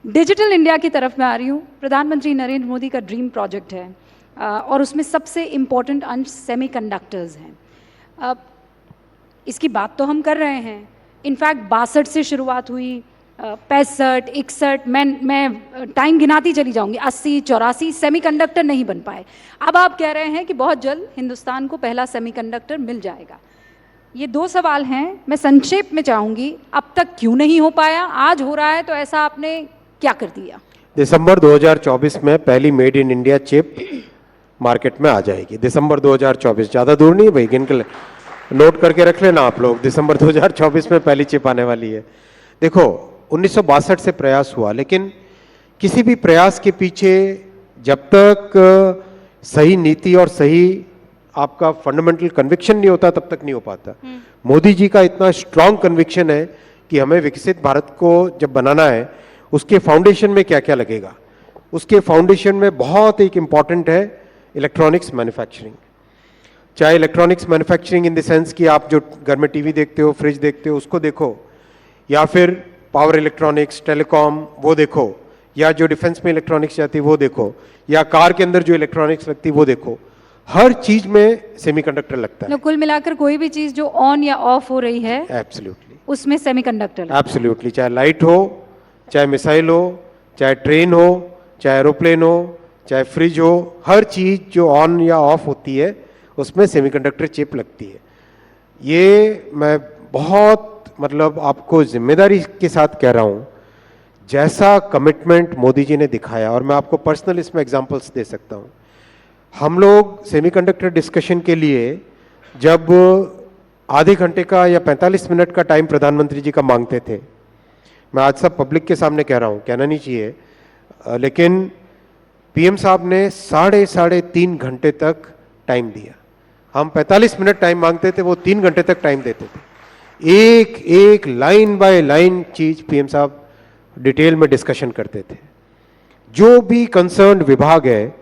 Digital India की तरफ मैं आ रही हूँ। प्रधानमंत्री नरेंद्र मोदी का ड्रीम प्रोजेक्ट है और उसमें सबसे इम्पोर्टेंट अंश सेमीकंडक्टर्स हैं। इसकी बात तो हम कर रहे हैं, इनफैक्ट 62 से शुरुआत हुई, 65, 61, मैं टाइम गिनाती चली जाऊंगी, 80, 84 सेमीकंडक्टर नहीं बन पाए। अब आप कह रहे हैं कि बहुत जल्द हिंदुस्तान को पहला सेमीकंडक्टर मिल जाएगा। ये दो सवाल हैं, मैं संक्षेप में चाहूंगी, अब तक क्यों नहीं हो पाया? आज हो रहा है तो ऐसा आपने क्या कर दिया? दिसंबर 2024 में पहली made in India chip market में आ जाएगी। दिसंबर 2024, ज़्यादा दूर नहीं भाई, गिन के नोट करके रख लेना आप लोग, दिसंबर 2024 में पहली चिप आने वाली है। देखो 1962 से प्रयास हुआ, लेकिन किसी भी प्रयास के पीछे जब तक सही नीति और सही आपका फंडामेंटल कन्विक्शन नहीं होता तब तक नहीं हो पाता। मोदी जी का इतना स्ट्रांग कन्विक्शन है कि हमें विकसित भारत को जब बनाना है, उसके फाउंडेशन में क्या क्या लगेगा। उसके फाउंडेशन में बहुत एक इंपॉर्टेंट है इलेक्ट्रॉनिक्स मैन्युफैक्चरिंग। चाहे electronics manufacturing in the sense कि आप जो घर में टीवी देखते हो, फ्रिज देखते हो, उसको देखो, या फिर पावर इलेक्ट्रॉनिक्स, टेलीकॉम वो देखो, या जो डिफेंस में इलेक्ट्रॉनिक्स जाती है वो देखो, या कार के अंदर जो इलेक्ट्रॉनिक्स लगती है वो देखो। हर चीज में सेमीकंडक्टर लगता है। कुल मिलाकर कोई भी चीज जो ऑन या ऑफ हो रही है एब्सोल्युटली उसमें सेमीकंडक्टर है। एब्सोल्युटली, चाहे लाइट हो, चाहे मिसाइल हो, चाहे ट्रेन हो, चाहे एरोप्लेन हो, चाहे फ्रिज हो, हर चीज जो ऑन या ऑफ होती है उसमें सेमीकंडक्टर चिप लगती है। ये मैं बहुत मतलब आपको जिम्मेदारी के साथ कह रहा हूं, जैसा कमिटमेंट मोदी जी ने दिखाया, और मैं आपको पर्सनल इसमें एग्जांपल्स दे सकता हूं। हम लोग सेमीकंडक्टर डिस्कशन के लिए जब आधे घंटे का या 45 मिनट का टाइम प्रधानमंत्री जी का मांगते थे, मैं आज सब पब्लिक के सामने कह रहा हूं, कहना नहीं चाहिए, लेकिन पीएम साहब ने साढ़े तीन घंटे तक टाइम दिया। हम 45 मिनट टाइम मांगते थे, वो 3 घंटे तक टाइम देते थे। एक एक लाइन बाय लाइन चीज पीएम साहब डिटेल में डिस्कशन करते थे। जो भी कंसर्न्ड विभाग है,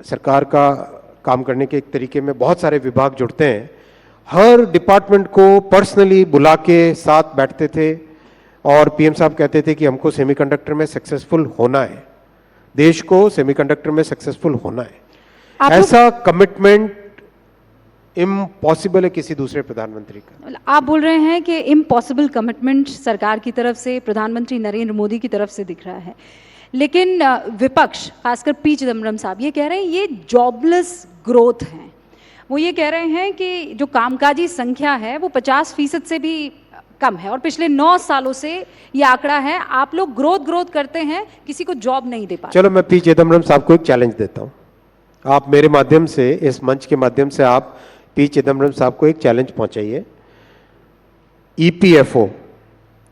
सरकार का काम करने के एक तरीके में बहुत सारे विभाग जुड़ते हैं, हर डिपार्टमेंट को पर्सनली बुला के साथ बैठते थे और पीएम साहब कहते थे कि हमको सेमीकंडक्टर में सक्सेसफुल होना है, देश को सेमीकंडक्टर में सक्सेसफुल होना है। ऐसा कमिटमेंट इम्पॉसिबल है किसी दूसरे प्रधानमंत्री का। आप बोल रहे हैं कि इम्पॉसिबल कमिटमेंट सरकार की तरफ से, प्रधानमंत्री नरेंद्र मोदी की तरफ से दिख रहा है, लेकिन विपक्ष खासकर पी चिदम्बरम साहब ये कह रहे हैं ये जॉबलेस ग्रोथ है। वो ये कह रहे हैं कि जो कामकाजी संख्या है वो 50% से भी कम है और पिछले 9 सालों से ये आंकड़ा है। आप लोग ग्रोथ करते हैं, किसी को जॉब नहीं दे पाते। चलो मैं पी चिदम्बरम साहब को एक चैलेंज देता हूं, आप मेरे माध्यम से, इस मंच के माध्यम से आप पी चिदम्बरम साहब को एक चैलेंज पहुंचाइए। EPFO,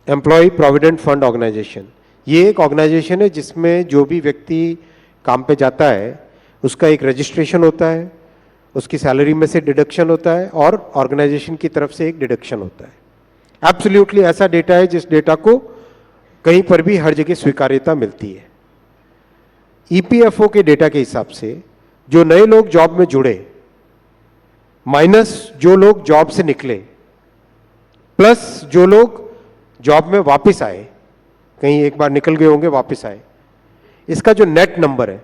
employ provident fund organisation, ये एक ऑर्गेनाइजेशन है जिसमें जो भी व्यक्ति काम पे जाता है उसका एक रजिस्ट्रेशन होता है, उसकी सैलरी में से डिडक्शन होता है और ऑर्गेनाइजेशन की तरफ से एक डिडक्शन होता है। एब्सोल्युटली ऐसा डेटा है जिस डेटा को कहीं पर भी हर जगह स्वीकार्यता मिलती है। ईपीएफओ के डेटा के हिसाब से जो नए लोग जॉब में जुड़े माइनस जो लोग जॉब से निकले प्लस जो लोग जॉब में वापस आए, कहीं एक बार निकल गए होंगे वापस आए, इसका जो नेट नंबर है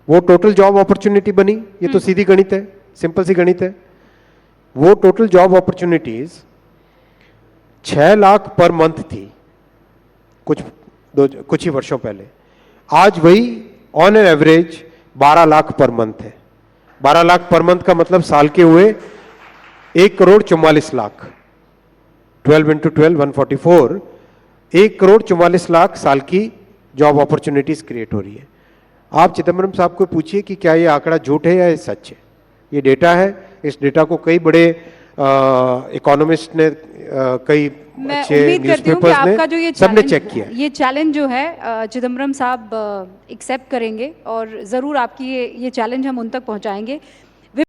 वो टोटल जॉब अपॉर्चुनिटी बनी। ये तो सीधी गणित है, सिंपल सी गणित है। वो total job opportunities 6 lakh per month थी कुछ ही वर्षों पहले, आज वही on an average 12 lakh per month है। 12 लाख पर मंथ का मतलब साल के हुए 1,44,00,000, 12 into 12 144, 1,44,00,000 साल की जॉब अपॉर्चुनिटीज क्रिएट हो रही है। आप चिदम्बरम साहब को पूछिए कि क्या ये आंकड़ा झूठ है या ये सच है। ये डेटा है, इस डेटा को कई बड़े इकोनॉमिस्ट ने, कई अच्छे न्यूज़पेपर्स ने, सबने चेक किया। ये चैलेंज जो है चिदम्बरम साहब एक्सेप्ट करेंगे और ज़रूर आपकी ये चैलेंज हम उन तक पहुंचाएंगे।